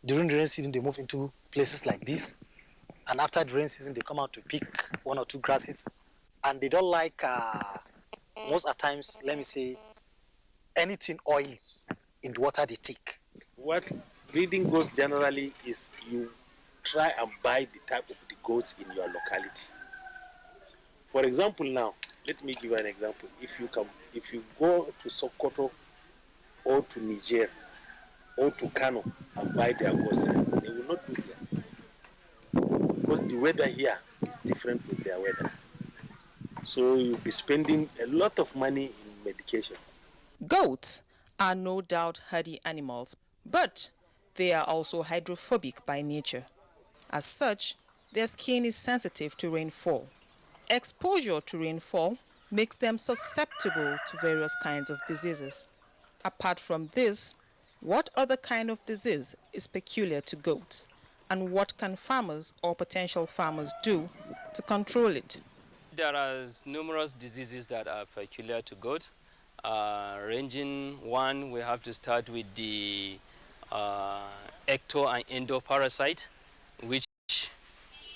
During the rain season, they move into places like this. And after the rain season, they come out to pick one or two grasses. And they don't like, most of times, let me say, anything oily in the water they take. What breeding goats generally is you try and buy the type of the goats in your locality. For example, now, let me give you an example. If you go to Sokoto or to Niger or to Kano and buy their goats, they will not do here. Because the weather here is different from their weather. So you'll be spending a lot of money in medication. Goats are no doubt hardy animals, but they are also hydrophobic by nature. As such, their skin is sensitive to rainfall. Exposure to rainfall makes them susceptible to various kinds of diseases. Apart from this, what other kind of disease is peculiar to goats, and what can farmers or potential farmers do to control it? There are numerous diseases that are peculiar to goats. Ranging one, we have to start with the ecto and endoparasite, which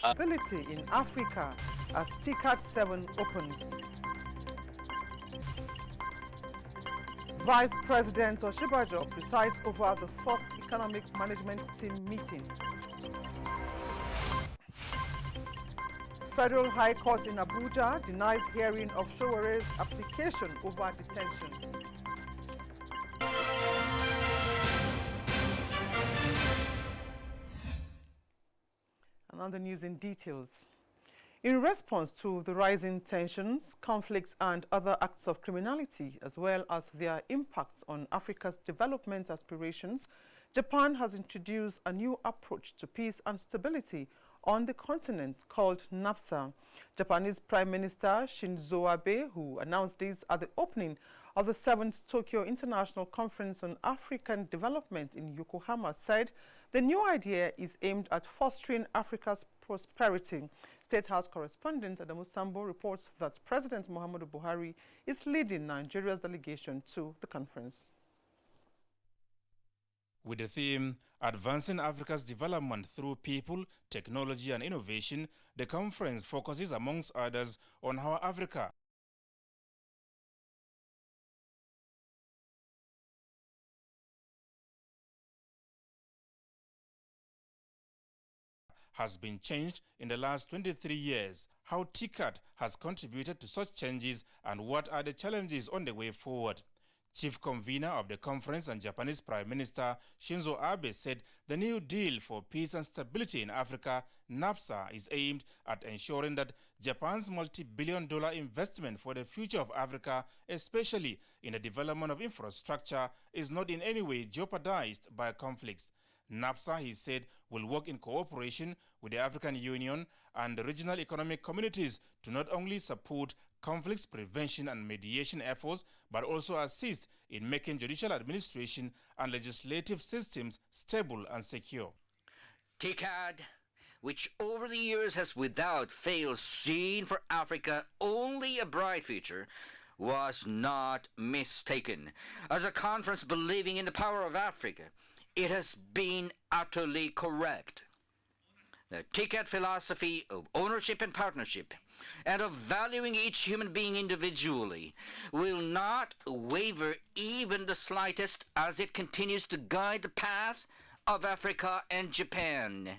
Ability in Africa as TICAD 7 opens. Vice President Oshibajo presides over the first economic management team meeting. Federal High Court in Abuja denies hearing of Showere's application over detention. And on the news in details. In response to the rising tensions, conflicts and other acts of criminality, as well as their impacts on Africa's development aspirations, Japan has introduced a new approach to peace and stability on the continent called NAFSA. Japanese Prime Minister Shinzo Abe, who announced this at the opening of the 7th Tokyo International Conference on African Development in Yokohama, said the new idea is aimed at fostering Africa's prosperity. State House correspondent Adamu Sambo reports that President Muhammadu Buhari is leading Nigeria's delegation to the conference. With the theme, Advancing Africa's Development Through People, Technology and Innovation, the conference focuses, amongst others, on how Africa has been changed in the last 23 years, how TICAD has contributed to such changes, and what are the challenges on the way forward. Chief convener of the conference and Japanese Prime Minister Shinzo Abe said the New Deal for Peace and Stability in Africa, NAFSA, is aimed at ensuring that Japan's multi-billion-dollar investment for the future of Africa, especially in the development of infrastructure, is not in any way jeopardized by conflicts. NAFSA, he said, will work in cooperation with the African Union and the regional economic communities to not only support conflicts prevention and mediation efforts, but also assist in making judicial administration and legislative systems stable and secure. TICAD, which over the years has without fail seen for Africa only a bright future, was not mistaken. As a conference believing in the power of Africa, it has been utterly correct. The TICAD philosophy of ownership and partnership, and of valuing each human being individually, will not waver even the slightest as it continues to guide the path of Africa and Japan.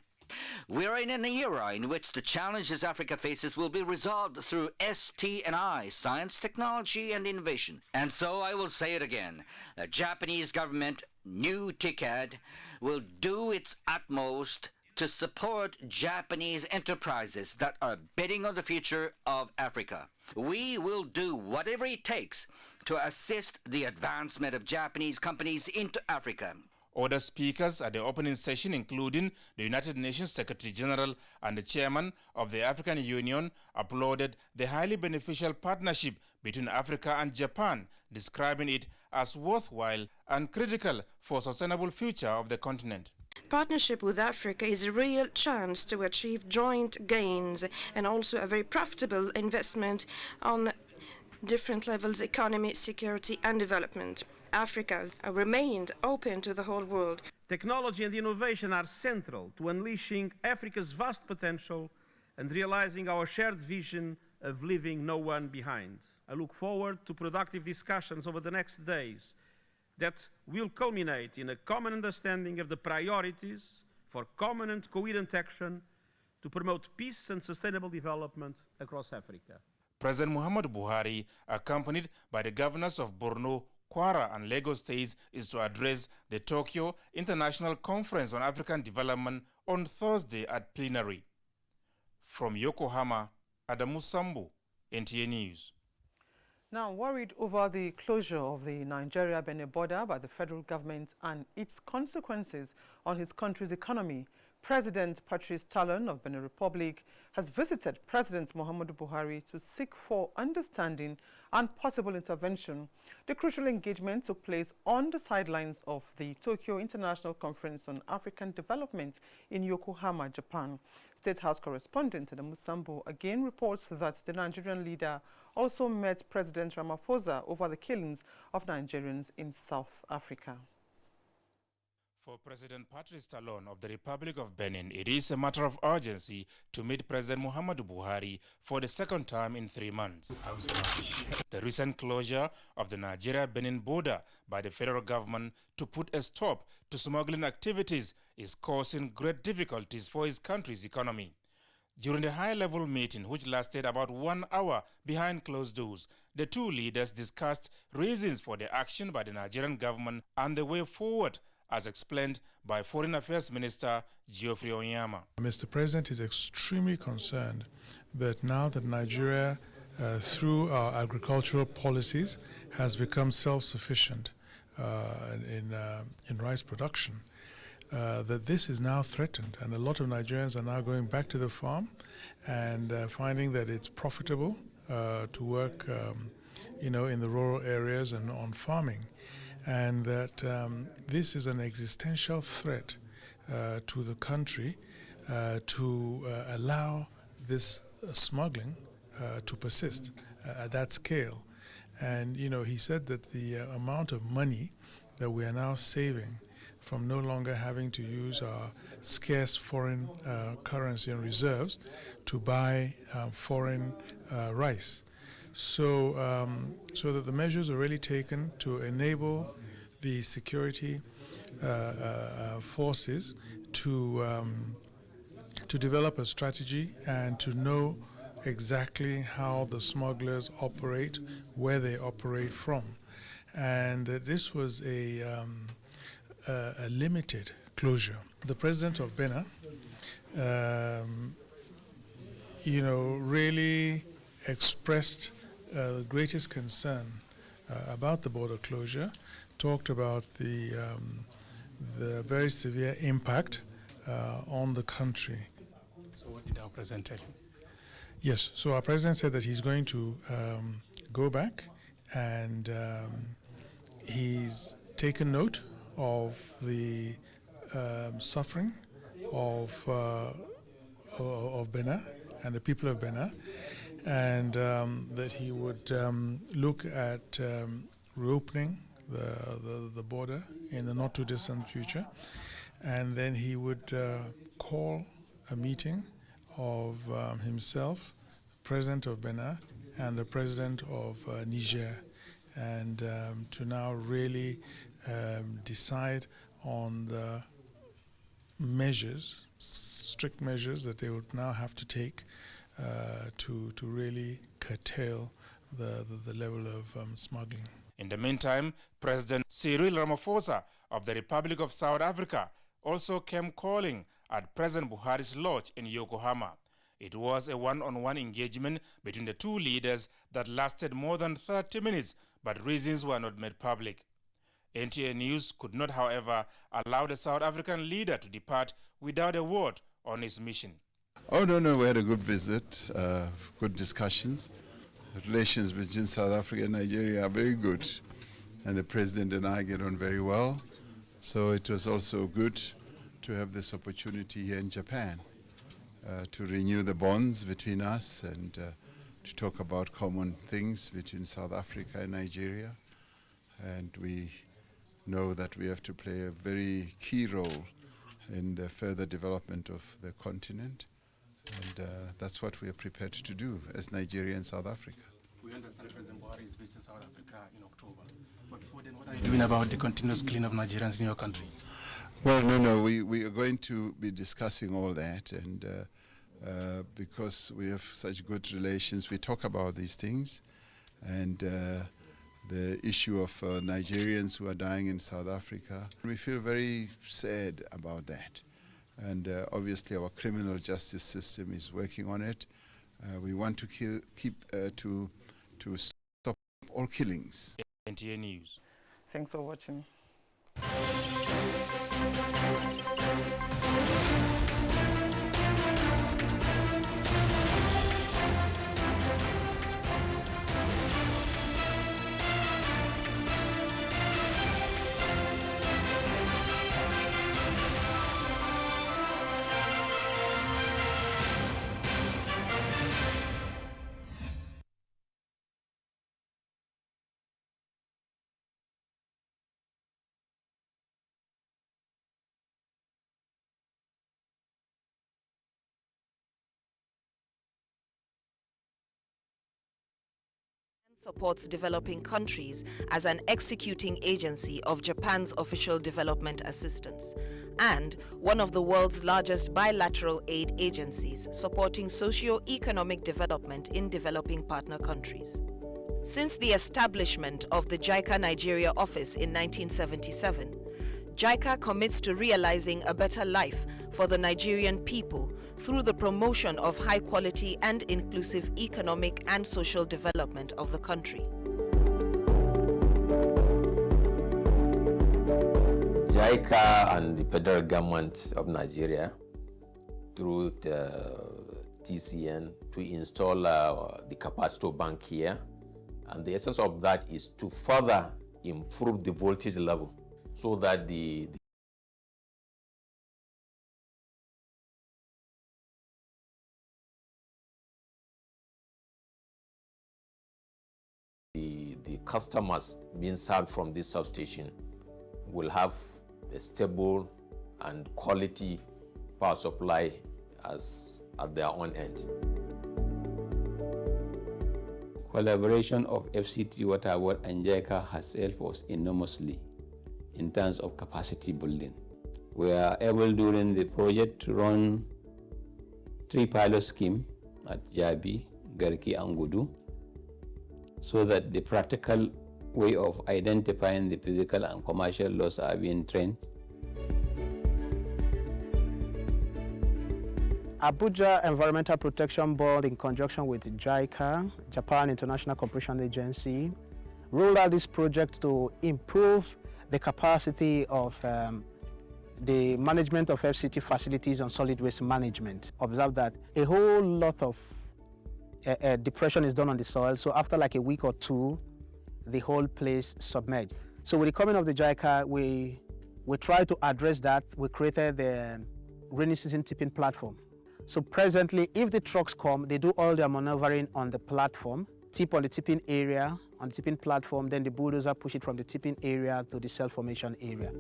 We are in an era in which the challenges Africa faces will be resolved through ST&I, science, technology, and innovation. And so I will say it again, the Japanese government, new TICAD, will do its utmost to support Japanese enterprises that are betting on the future of Africa. We will do whatever it takes to assist the advancement of Japanese companies into Africa. Other speakers at the opening session, including the United Nations Secretary General and the Chairman of the African Union, applauded the highly beneficial partnership between Africa and Japan, describing it as worthwhile and critical for sustainable future of the continent. Partnership with Africa is a real chance to achieve joint gains and also a very profitable investment on different levels: economy, security and development. Africa remained open to the whole world. Technology and innovation are central to unleashing Africa's vast potential and realizing our shared vision of leaving no one behind. I look forward to productive discussions over the next days that will culminate in a common understanding of the priorities for common and coherent action to promote peace and sustainable development across Africa. President Muhammadu Buhari, accompanied by the governors of Borno, Kwara and Lagos states, is to address the Tokyo International Conference on African Development on Thursday at plenary. From Yokohama, Adamu Sambu, NTA News. Now, worried over the closure of the Nigeria-Benin border by the federal government and its consequences on his country's economy, President Patrice Talon of Benin Republic has visited President Muhammadu Buhari to seek for understanding and possible intervention. The crucial engagement took place on the sidelines of the Tokyo International Conference on African Development in Yokohama, Japan. State House correspondent Adamu Sambu again reports that the Nigerian leader also met President Ramaphosa over the killings of Nigerians in South Africa. For President Patrice Talon of the Republic of Benin, it is a matter of urgency to meet President Muhammadu Buhari for the second time in 3 months. The recent closure of the Nigeria-Benin border by the federal government to put a stop to smuggling activities is causing great difficulties for his country's economy. During the high-level meeting, which lasted about 1 hour behind closed doors, the two leaders discussed reasons for the action by the Nigerian government and the way forward, as explained by Foreign Affairs Minister Geoffrey Onyama. Mr. President is extremely concerned that now that Nigeria, through our agricultural policies, has become self-sufficient in rice production, that this is now threatened, and a lot of Nigerians are now going back to the farm and finding that it's profitable to work, in the rural areas and on farming. And that this is an existential threat to the country to allow this smuggling to persist at that scale. And, he said that the amount of money that we are now saving from no longer having to use our scarce foreign currency and reserves to buy foreign rice. So that the measures are really taken to enable the security forces to develop a strategy and to know exactly how the smugglers operate, where they operate from. And this was a limited closure. The president of Benin, really expressed the greatest concern about the border closure, talked about the very severe impact on the country. So what did our president tell you? Yes, so our president said that he's going to go back and he's taken note of the suffering of Benin and the people of Benin, and that he would look at reopening the border in the not too distant future, and then he would call a meeting of himself, the president of Benin, and the president of Niger, and to now really decide on the measures, strict measures that they would now have to take to really curtail the level of smuggling. In the meantime, President Cyril Ramaphosa of the Republic of South Africa also came calling at President Buhari's lodge in Yokohama. It was a one-on-one engagement between the two leaders that lasted more than 30 minutes, but reasons were not made public. NTA News could not, however, allow the South African leader to depart without a word on his mission. Oh, no, we had a good visit, good discussions. Relations between South Africa and Nigeria are very good, and the president and I get on very well. So it was also good to have this opportunity here in Japan to renew the bonds between us and to talk about common things between South Africa and Nigeria. And we know that we have to play a very key role in the further development of the continent. And that's what we are prepared to do as Nigeria and South Africa. We understand President Buhari is visiting South Africa in October. But before then, what are you doing about the continuous killing of Nigerians in your country? Well, no, we are going to be discussing all that, and because we have such good relations, we talk about these things, and the issue of Nigerians who are dying in South Africa, we feel very sad about that. And obviously our criminal justice system is working on it. We want to to stop all killings. NTA News. Thanks for watching. Supports developing countries as an executing agency of Japan's official development assistance and one of the world's largest bilateral aid agencies supporting socio-economic development in developing partner countries. Since the establishment of the JICA Nigeria office in 1977, JICA commits to realizing a better life for the Nigerian people through the promotion of high-quality and inclusive economic and social development of the country. JICA and the federal government of Nigeria, through the TCN, to install the capacitor bank here. And the essence of that is to further improve the voltage level so that the customers being served from this substation will have a stable and quality power supply at their own end. Collaboration of FCT Water Board and JICA has helped us enormously in terms of capacity building. We are able during the project to run 3 pilot schemes at Jabi, Garki and Gudu, so that the practical way of identifying the physical and commercial laws are being trained. Abuja Environmental Protection Board, in conjunction with JICA, Japan International Cooperation Agency, rolled out this project to improve the capacity of the management of FCT facilities on solid waste management. Observe that a whole lot of depression is done on the soil, so after like a week or two, the whole place submerged. So with the coming of the JICA, we tried to address that. We created the rainy season tipping platform. So presently, if the trucks come, they do all their maneuvering on the platform, tip on the tipping area, on the tipping platform, then the bulldozer push it from the tipping area to the cell formation area.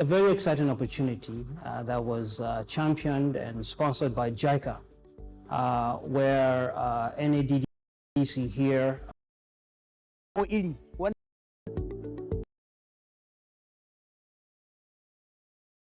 A very exciting opportunity that was championed and sponsored by JICA, where NADDC here.